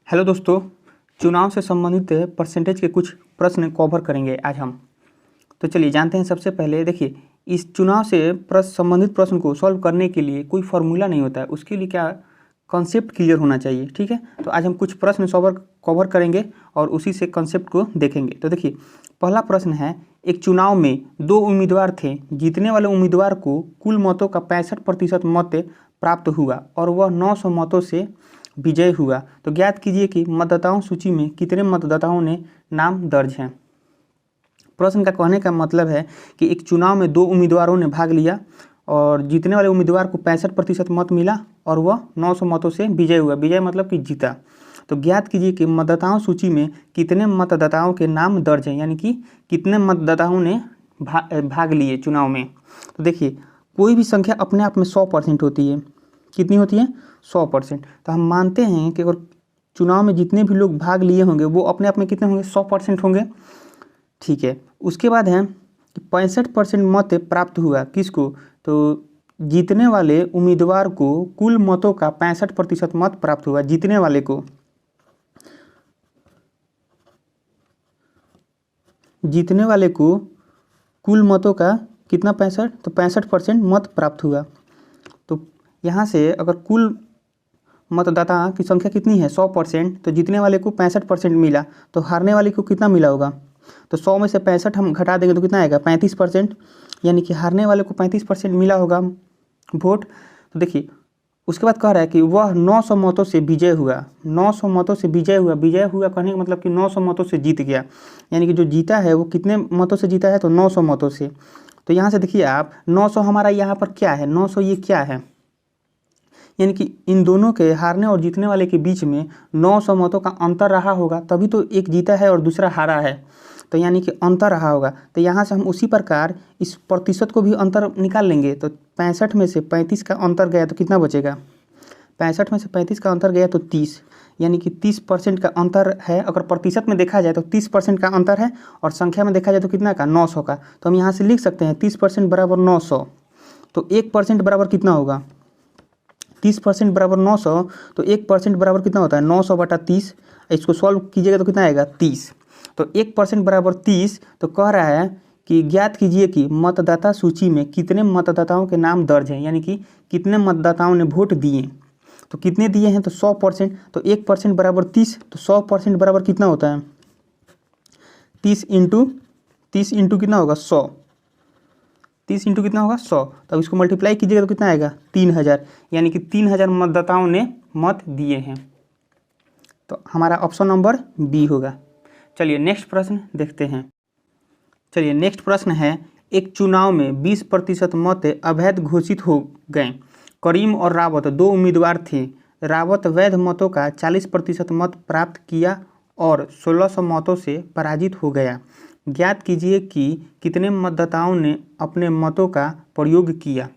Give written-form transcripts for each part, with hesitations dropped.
Hello दोस्तों, चुनाव से संबंधित परसेंटेज के कुछ प्रश्न कवर करेंगे आज हम। तो चलिए जानते हैं। सबसे पहले देखिए, इस चुनाव से संबंधित प्रश्न को सॉल्व करने के लिए कोई फॉर्मूला नहीं होता है, उसके लिए क्या कॉन्सेप्ट क्लियर होना चाहिए। ठीक है, तो आज हम कुछ प्रश्न कवर करेंगे और उसी से कॉन्सेप्ट को देखेंगे। तो देखिए, पहला प्रश्न है, एक चुनाव में दो उम्मीदवार थे। जीतने वाले उम्मीदवार को कुल मतों का 65% मत प्राप्त हुआ और वह 900 मतों से विजय हुआ। तो ज्ञात कीजिए कि मतदाताओं सूची में कितने मतदाताओं ने नाम दर्ज हैं। प्रश्न का कहने का मतलब है कि एक चुनाव में दो उम्मीदवारों ने भाग लिया और जीतने वाले उम्मीदवार को 65% मत मिला और वह 900 मतों से विजय हुआ। विजय मतलब कि जीता। तो ज्ञात कीजिए कि मतदाताओं सूची में कितने मतदाताओं के नाम दर्ज हैं, यानी कि कितने मतदाताओं ने भाग लिए चुनाव में। तो देखिए, कोई भी संख्या अपने आप में 100% होती है। कितनी होती है? 100%। तो हम मानते हैं कि अगर चुनाव में जितने भी लोग भाग लिए होंगे वो अपने आप में कितने होंगे? 100% होंगे। ठीक है, उसके बाद है कि 65% मत प्राप्त हुआ। किसको? तो जीतने वाले उम्मीदवार को कुल मतों का 65% मत प्राप्त हुआ। जीतने वाले को कुल मतों का कितना? 65। तो 65% मत प्राप्त हुआ। तो यहाँ से अगर कुल मतदाता की संख्या कितनी है? 100%। तो जीतने वाले को 65% मिला, तो हारने वाले को कितना मिला होगा? तो 100 में से 65 हम घटा देंगे तो कितना आएगा? 35%। यानी कि हारने वाले को 35% मिला होगा वोट। तो देखिए, उसके बाद कह रहा है कि वह 900 मतों से विजय हुआ। 900 मतों से विजय हुआ। विजय हुआ कहने का मतलब कि 900 मतों से जीत गया। यानी कि जो जीता है वो कितने मतों से जीता है? तो 900 मतों से। तो यहाँ से देखिए आप, 900 हमारा यहाँ पर क्या है? 900 ये क्या है? यानी कि इन दोनों के हारने और जीतने वाले के बीच में 900 मतों का अंतर रहा होगा, तभी तो एक जीता है और दूसरा हारा है। तो यानी कि अंतर रहा होगा। तो यहाँ से हम उसी प्रकार इस प्रतिशत को भी अंतर निकाल लेंगे। तो 65 में से 35 का अंतर गया तो कितना बचेगा? 65 में से 35 का अंतर गया तो 30। यानी कि 30% का अंतर है। अगर प्रतिशत में देखा जाए तो 30% का अंतर है और संख्या में देखा जाए तो कितना का? 900 का। तो हम यहाँ से लिख सकते हैं 30% बराबर 900। तो 1% बराबर कितना होगा? 30% बराबर 900। तो 1% बराबर कितना होता है? 900 बटा 30। इसको सॉल्व कीजिएगा तो कितना आएगा? 30। तो 1% बराबर 30। तो कह रहा है कि ज्ञात कीजिए कि मतदाता सूची में कितने मतदाताओं के नाम दर्ज हैं, यानी कि कितने मतदाताओं ने वोट दिए। तो कितने दिए हैं? तो 100%। तो 1% बराबर 30। तो 100% बराबर कितना होता है? 30 इंटू कितना होगा? 100। 30 इंटू कितना होगा? 100। तब इसको मल्टीप्लाई कीजिएगा तो कितना आएगा? 3000। यानी कि 3000 मतदाताओं ने मत दिए हैं। तो हमारा ऑप्शन नंबर बी होगा। चलिए नेक्स्ट प्रश्न देखते हैं। चलिए नेक्स्ट प्रश्न है, एक चुनाव में 20% मत अवैध घोषित हो गए। करीम और रावत दो उम्मीदवार थे। रावत वैध मतों का 40% मत प्राप्त किया और 1600 मतों से पराजित हो गया। ज्ञात कीजिए कि कितने मतदाताओं ने अपने मतों का प्रयोग किया।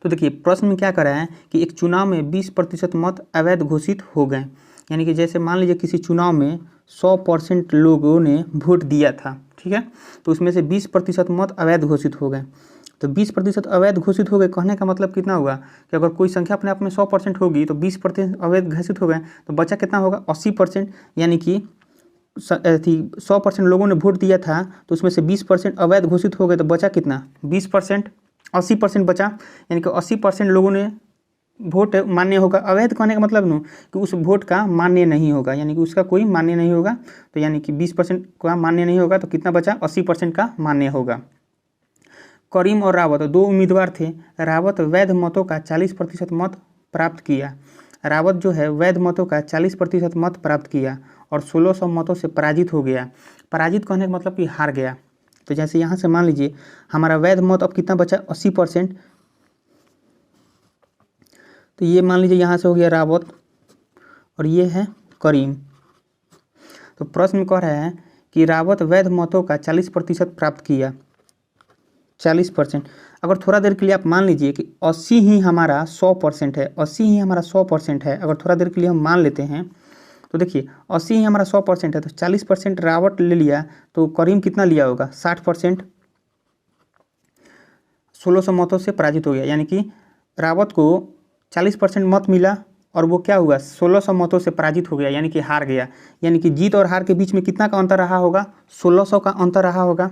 तो देखिए, प्रश्न में क्या कर रहा है कि एक चुनाव में 20% मत अवैध घोषित हो गए। यानी कि जैसे मान लीजिए किसी चुनाव में 100% लोगों ने वोट दिया था, ठीक है, तो उसमें से 20% मत अवैध घोषित हो गए। तो 20% अवैध घोषित हो गए कहने का मतलब कितना हुआ कि अगर कोई संख्या अपने आप में 100% होगी तो 20% अवैध घोषित हो गए, तो बचा कितना होगा? 80%। यानी कि 100% लोगों ने वोट दिया था तो उसमें से 20% अवैध घोषित हो गए, तो बचा कितना? 20%। 80% बचा। यानी कि 80% लोगों ने वोट मान्य होगा। अवैध कहने का मतलब नो कि उस वोट का मान्य नहीं होगा, यानी कि उसका कोई मान्य नहीं होगा। तो यानी कि 20% का मान्य नहीं होगा, तो कितना बचा? 80% का मान्य होगा। करीम और रावत दो उम्मीदवार थे। रावत वैध मतों का 40% मत प्राप्त किया। रावत जो है वैध मतों का 40% मत प्राप्त किया और 1600 मतों से पराजित हो गया। पराजित कहने का मतलब कि हार गया। तो जैसे यहाँ से मान लीजिए हमारा वैध मत अब कितना बचा? 80%। तो ये मान लीजिए यहाँ से हो गया रावत और ये है करीम। तो प्रश्न में कह रहा है कि रावत वैध मतों का 40% प्राप्त किया। 40%। अगर थोड़ा देर के लिए आप मान लीजिए कि 80 ही हमारा 100% है। 80 ही हमारा 100% है। अगर थोड़ा देर के लिए हम मान लेते हैं तो देखिए 80 ही हमारा 100% है, तो 40% रावत ले लिया तो करीम कितना लिया होगा? 60%। 1600 मतों से पराजित हो गया। यानी कि रावत को 40% मत मिला और वो क्या हुआ 1600 मतों से पराजित हो गया, यानी कि हार गया। यानी कि जीत और हार के बीच में कितना का अंतर रहा होगा, 1600 का अंतर रहा होगा।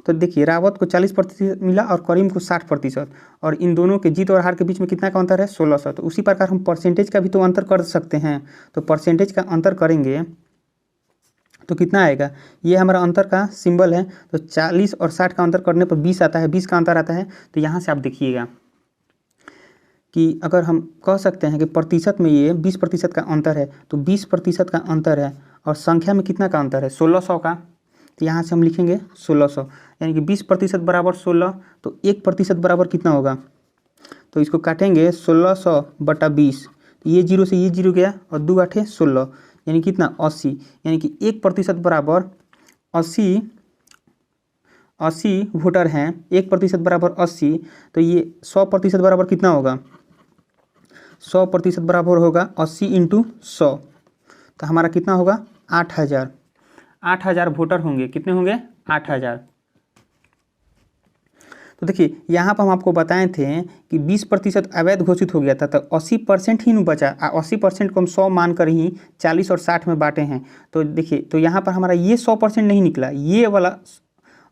तो देखिए रावत को 40% मिला और करीम को 60%, और इन दोनों के जीत और हार के बीच में कितना का अंतर है 1600। तो उसी प्रकार हम परसेंटेज का भी तो अंतर कर सकते हैं। तो परसेंटेज का अंतर करेंगे तो कितना आएगा, ये हमारा अंतर का सिंबल है। तो 40 और 60 का अंतर करने पर 20 आता है, 20 का अंतर आता है। तो यहाँ से आप देखिएगा कि अगर हम कह सकते हैं कि प्रतिशत में ये 20% का अंतर है, तो 20% का अंतर है और संख्या में कितना का अंतर है 1600 का। तो यहाँ से हम लिखेंगे 1600, यानी कि 20% बराबर 16, तो 1% बराबर कितना होगा, तो इसको काटेंगे 1600 बटा 20, तो ये जीरो से ये जीरो गया और 2 8 16, यानी कितना 80, यानी कि 1% बराबर 80 वोटर हैं। 1% बराबर 80, तो ये 100% बराबर कितना होगा, 100% बराबर होगा 80 इंटू 100, तो हमारा कितना होगा 8000। 8000 वोटर होंगे, कितने होंगे 8000। तो देखिए यहाँ पर हम आपको बताए थे कि 20% अवैध घोषित हो गया था, तो 80% ही नहीं बचा। 80% को हम 100 मानकर ही 40 और 60 में बांटे हैं। तो देखिए, तो यहाँ पर हमारा ये 100% नहीं निकला, ये वाला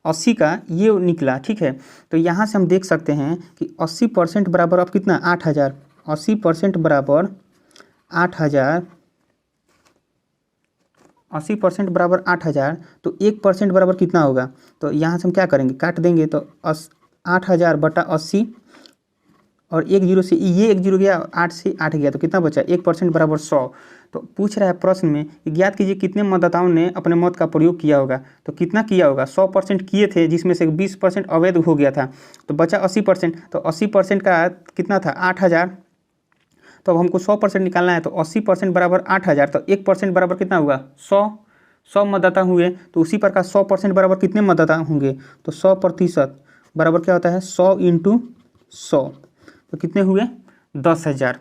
80 का ये निकला, ठीक है। तो यहाँ से हम देख सकते हैं कि 80% बराबर अब कितना 8000, 80% बराबर 8000, 80% बराबर 8000, तो 1% बराबर कितना होगा। तो यहाँ से हम क्या करेंगे, काट देंगे, तो 8000 बटा 80, और एक जीरो से ये एक जीरो गया, 8 से 8 गया, तो कितना बचा 1% बराबर 100। तो पूछ रहा है प्रश्न में कि ज्ञात कीजिए कितने मतदाताओं ने अपने मत का प्रयोग किया होगा। तो कितना किया होगा, 100% किए थे, जिसमें से 20% अवैध हो गया था, तो बचा 80%। तो 80% का कितना था 8000, तो अब हमको 100% निकालना है। तो 80% बराबर 8000, तो 1% बराबर कितना हुआ 100 मतदाता हुए। तो उसी प्रकार 100% बराबर कितने मतदाता होंगे, तो 100% बराबर क्या होता है 100 इंटू 100, तो कितने हुए 10,000।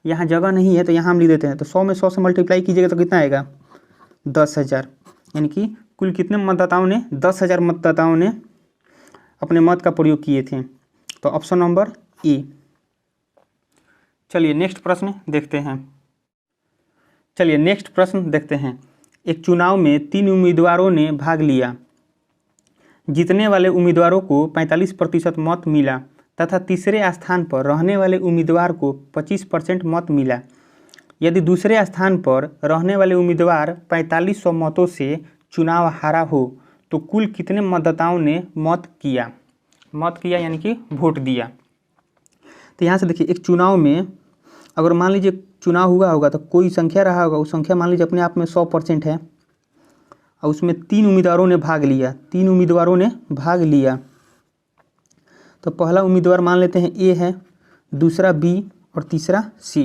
यहाँ जगह नहीं है तो यहाँ हम लिख देते हैं। तो 100 में 100 से मल्टीप्लाई कीजिएगा तो कितना आएगा 10,000, यानी कि कुल कितने मतदाताओं ने 10,000 मतदाताओं ने अपने मत का प्रयोग किए थे। तो ऑप्शन नंबर ए। चलिए नेक्स्ट प्रश्न देखते हैं। एक चुनाव में 3 उम्मीदवारों ने भाग लिया। जीतने वाले उम्मीदवारों को 45% मत मिला तथा तीसरे स्थान पर रहने वाले उम्मीदवार को 25% मत मिला। यदि दूसरे स्थान पर रहने वाले उम्मीदवार 4500 मतों से चुनाव हारा हो तो कुल कितने मतदाताओं ने मत किया यानी कि वोट दिया। तो यहाँ से देखिए, एक चुनाव में अगर मान लीजिए चुनाव हुआ होगा तो कोई संख्या रहा होगा, उस संख्या मान लीजिए अपने आप में 100% है, और उसमें 3 उम्मीदवारों ने भाग लिया। तो पहला उम्मीदवार मान लेते हैं ए है, दूसरा बी और तीसरा सी।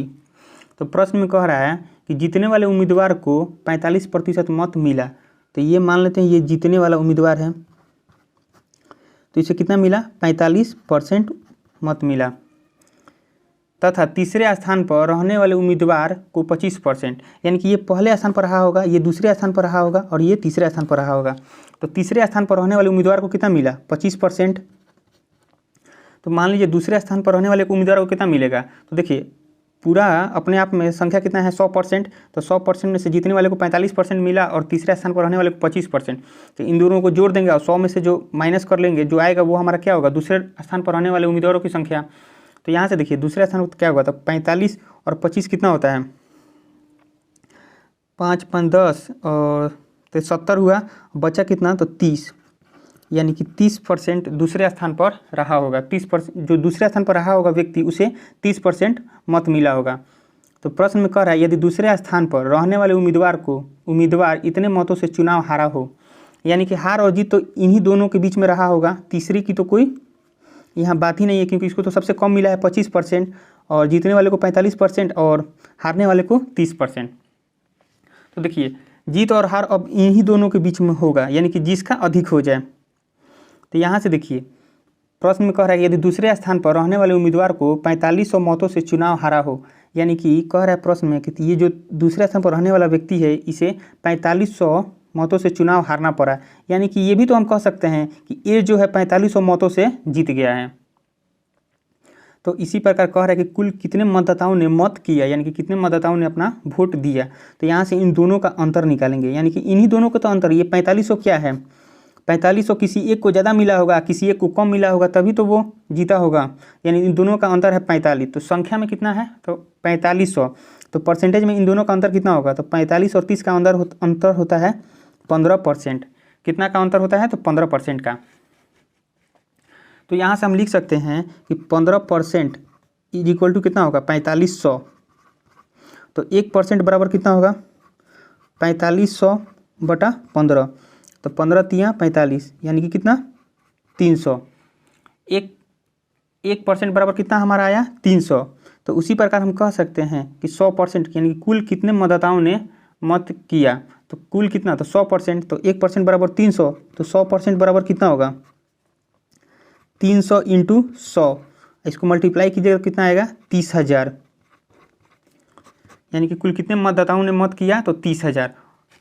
तो प्रश्न में कह रहा है कि जीतने वाले उम्मीदवार को 45% मत मिला। तो ये मान लेते हैं ये जीतने वाला उम्मीदवार है, तो इसे कितना मिला 45% मत मिला, तथा तीसरे स्थान पर रहने वाले उम्मीदवार को 25%, यानी कि ये पहले स्थान पर रहा होगा, ये दूसरे स्थान पर रहा होगा और ये तीसरे स्थान पर रहा होगा। तो तीसरे स्थान पर रहने वाले उम्मीदवार को कितना मिला 25%। तो मान लीजिए दूसरे स्थान पर रहने वाले उम्मीदवार को कितना मिलेगा। तो देखिए पूरा अपने आप में संख्या कितना है 100%, तो 100% में से जीतने वाले को 45% मिला और तीसरे स्थान पर रहने वाले को 25%। तो इन दोनों को जोड़ देंगे और 100 में से जो माइनस कर लेंगे, जो आएगा वो हमारा क्या होगा दूसरे स्थान पर रहने वाले उम्मीदवारों की संख्या। तो यहाँ से देखिए दूसरे स्थान पर क्या होगा, तो 45 और 25 कितना होता है 5 5 10 और तो 70 हुआ, बचा कितना तो 30, यानी कि 30% दूसरे स्थान पर रहा होगा। 30% जो दूसरे स्थान पर रहा होगा व्यक्ति, उसे 30% मत मिला होगा। तो प्रश्न में कह रहा है यदि दूसरे स्थान पर रहने वाले उम्मीदवार इतने मतों से चुनाव हारा हो, यानी कि हार और जीत तो इन्हीं दोनों के बीच में रहा होगा, तीसरी की तो कोई यहाँ बात ही नहीं है, क्योंकि इसको तो सबसे कम मिला है 25% और जीतने वाले को 45% और हारने वाले को 30%। तो देखिए जीत और हार अब इन्हीं दोनों के बीच में होगा, यानी कि जिसका अधिक हो जाए। तो यहाँ से देखिए प्रश्न में कह रहा है यदि दूसरे स्थान पर रहने वाले उम्मीदवार को 4500 मतों से चुनाव हारा हो, यानी कि कह रहा है प्रश्न में कि ये जो दूसरे स्थान पर रहने वाला व्यक्ति है इसे 4500 मतों से चुनाव हारना पड़ा, यानी कि ये भी तो हम कह सकते हैं कि ए जो है 4500 मतों से जीत गया है। तो इसी प्रकार कह रहा है कि कुल कितने मतदाताओं ने मत किया, यानी कि कितने मतदाताओं ने अपना वोट दिया। तो यहाँ से इन दोनों का अंतर निकालेंगे, यानी कि इन्हीं दोनों का तो अंतर, ये 4500 क्या है, 4500 किसी एक को ज़्यादा मिला होगा, किसी एक को कम मिला होगा, तभी तो वो जीता होगा। यानी इन दोनों का अंतर है 45। तो संख्या में कितना है, तो 4500। तो परसेंटेज में इन दोनों का अंतर कितना होगा, तो 45 और 30 का अंतर होता है 15%। कितना का अंतर होता है, तो 15% का। तो यहाँ से हम लिख सकते हैं कि 15% इज इक्वल टू कितना होगा, 4500। तो 1% बराबर कितना होगा, 4500 बटा 15। तो 15 तिया 45, यानी कि कितना, 300। 1% बराबर कितना हमारा आया, 300। तो उसी प्रकार हम कह सकते हैं कि 100%, यानी कि कुल कितने मतदाताओं ने मत किया, तो कुल कितना, तो 100%। तो 1% बराबर 300, तो 100% बराबर कितना होगा, 300 इंटू 100। इसको मल्टीप्लाई कीजिएगा तो कितना आएगा, 30,000। यानी कि कुल कितने मतदाताओं ने मत किया, तो 30,000।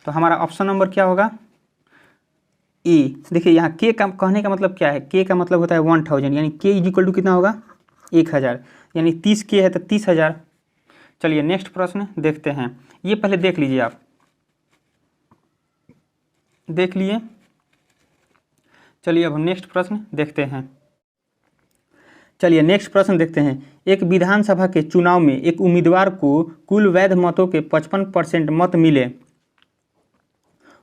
तो हमारा ऑप्शन नंबर क्या होगा, ए। देखिए यहाँ के का कहने का मतलब क्या है, के का मतलब होता है 1000, यानी के इज इक्वल टू कितना होगा, 1000। यानी 30 के है तो 30,000। चलिए नेक्स्ट प्रश्न देखते हैं। ये पहले देख लीजिए, आप देख लिए। चलिए अब हम नेक्स्ट प्रश्न देखते हैं। चलिए नेक्स्ट प्रश्न देखते हैं। एक विधानसभा के चुनाव में एक उम्मीदवार को कुल वैध मतों के 55% मत मिले,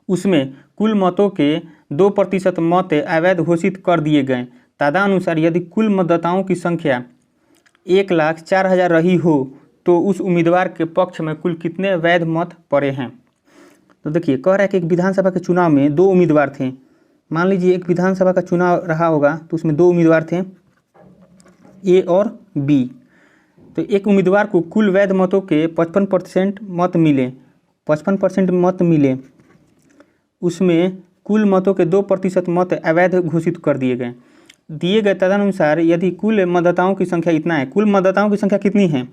उसमें कुल मतों के 2% मत अवैध घोषित कर दिए गए। तदनुसार यदि कुल मतदाताओं की संख्या 1,04,000 रही हो तो उस उम्मीदवार के पक्ष में कुल कितने वैध मत पड़े हैं। तो देखिए कह रहा है कि एक विधानसभा के चुनाव में 2 उम्मीदवार थे। मान लीजिए एक विधानसभा का चुनाव रहा होगा, तो उसमें 2 उम्मीदवार थे, ए और बी। तो एक उम्मीदवार को कुल वैध मतों के 55% मत मिले, 55% मत मिले, उसमें कुल मतों के 2% मत अवैध घोषित कर दिए गए। तदनुसार यदि कुल मतदाताओं की संख्या इतना है, कुल मतदाताओं की संख्या कितनी है,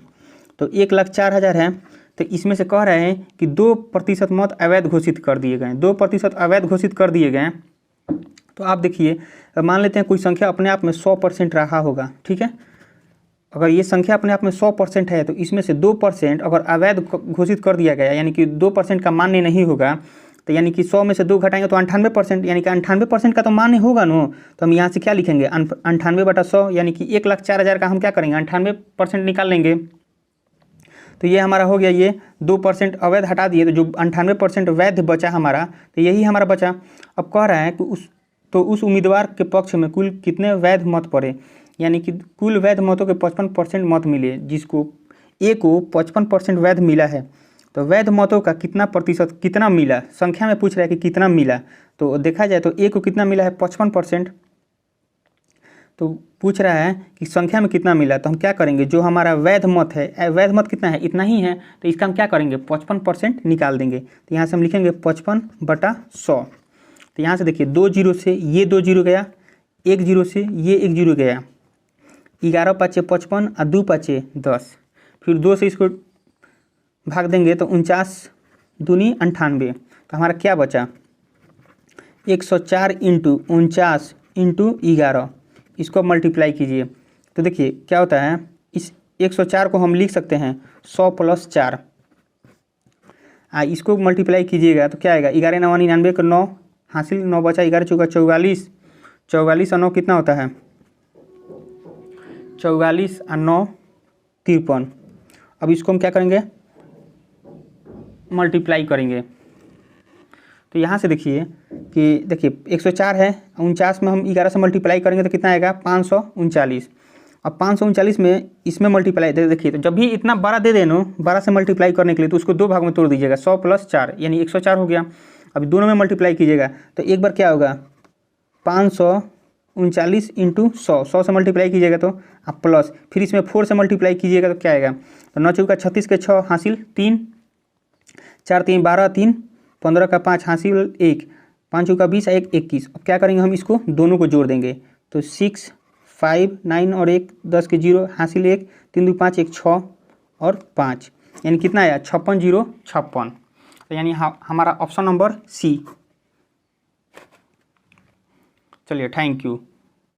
तो 1,04,000 है। तो इसमें से कह रहे हैं कि 2% मत अवैध घोषित कर दिए गए, 2% अवैध घोषित कर दिए गए। तो आप देखिए, मान लेते हैं कोई संख्या अपने आप में 100% रहा होगा, ठीक है। अगर ये संख्या अपने आप में 100% है, तो इसमें से 2% अगर अवैध घोषित कर दिया गया, यानी कि 2% का मान्य नहीं होगा, तो यानी कि 100 में से 2 घटाएंगे तो 98%, यानी कि 98% का तो मान्य होगा नो। तो हम यहाँ से क्या लिखेंगे, 98 बटा 100, यानी कि 1,04,000 का हम क्या करेंगे, 98% निकाल लेंगे। तो ये हमारा हो गया, ये 2% अवैध हटा दिए, तो जो 98% वैध बचा हमारा, तो यही हमारा बचा। अब कह रहा है कि उस उम्मीदवार के पक्ष में कुल कितने वैध मत पड़े, यानी कि कुल वैध मतों के 55% मत मिले, जिसको ए को 55% वैध मिला है। तो वैध मतों का कितना प्रतिशत कितना मिला, संख्या में पूछ रहा है कि कितना मिला। तो देखा जाए तो ए को कितना मिला है, 55%। तो पूछ रहा है कि संख्या में कितना मिला, तो हम क्या करेंगे, जो हमारा वैध मत है, वैध मत कितना है, इतना ही है, तो इसका हम क्या करेंगे, 55% निकाल देंगे। तो यहाँ से हम लिखेंगे 55 बटा 100। तो यहाँ से देखिए 2 जीरो से ये 2 जीरो गया, 1 जीरो से ये 1 जीरो गया, 11 पाँचे 55 और 2 पाँचे 10, फिर 2 से इसको भाग देंगे तो 49 दूनी 98। तो हमारा क्या बचा, 104 इंटू 49 इंटू 11, इसको मल्टीप्लाई कीजिए। तो देखिए क्या होता है, इस 104 को हम लिख सकते हैं 100 + 4, इसको मल्टीप्लाई कीजिएगा तो क्या आएगा, 11 9 99 का 9 हासिल, 9 बचा, 11 चौका 44, 44 और 9 कितना होता है, 44 और 9 53। अब इसको हम क्या करेंगे, मल्टीप्लाई करेंगे। तो यहाँ से देखिए कि देखिए 104 है, 49 में हम 11 से मल्टीप्लाई करेंगे तो कितना आएगा, 539। अब 539 में इसमें मल्टीप्लाई देखिए, तो जब भी इतना 12 दे देना 12 से मल्टीप्लाई करने के लिए, तो उसको 2 भाग में तोड़ दीजिएगा, 100 + 4 यानी 104 हो गया। अभी दोनों में मल्टीप्लाई कीजिएगा तो एक बार क्या होगा, 539 इंटू 100 से मल्टीप्लाई कीजिएगा तो आप प्लस, फिर इसमें 4 से मल्टीप्लाई कीजिएगा तो क्या आएगा, तो 9 चौका 36 के 6 हासिल 3, 4 3 12 3 15 का 5 हासिल 1, 5 चौका 20 1 21। अब क्या करेंगे, हम इसको दोनों को जोड़ देंगे तो 6 5 9 और 1 10 के 0 हासिल 1, 3 2 5 1 6 और 5, यानी कितना आया, 56 0 56। तो यानी हमारा ऑप्शन नंबर सी। चलिए थैंक यू।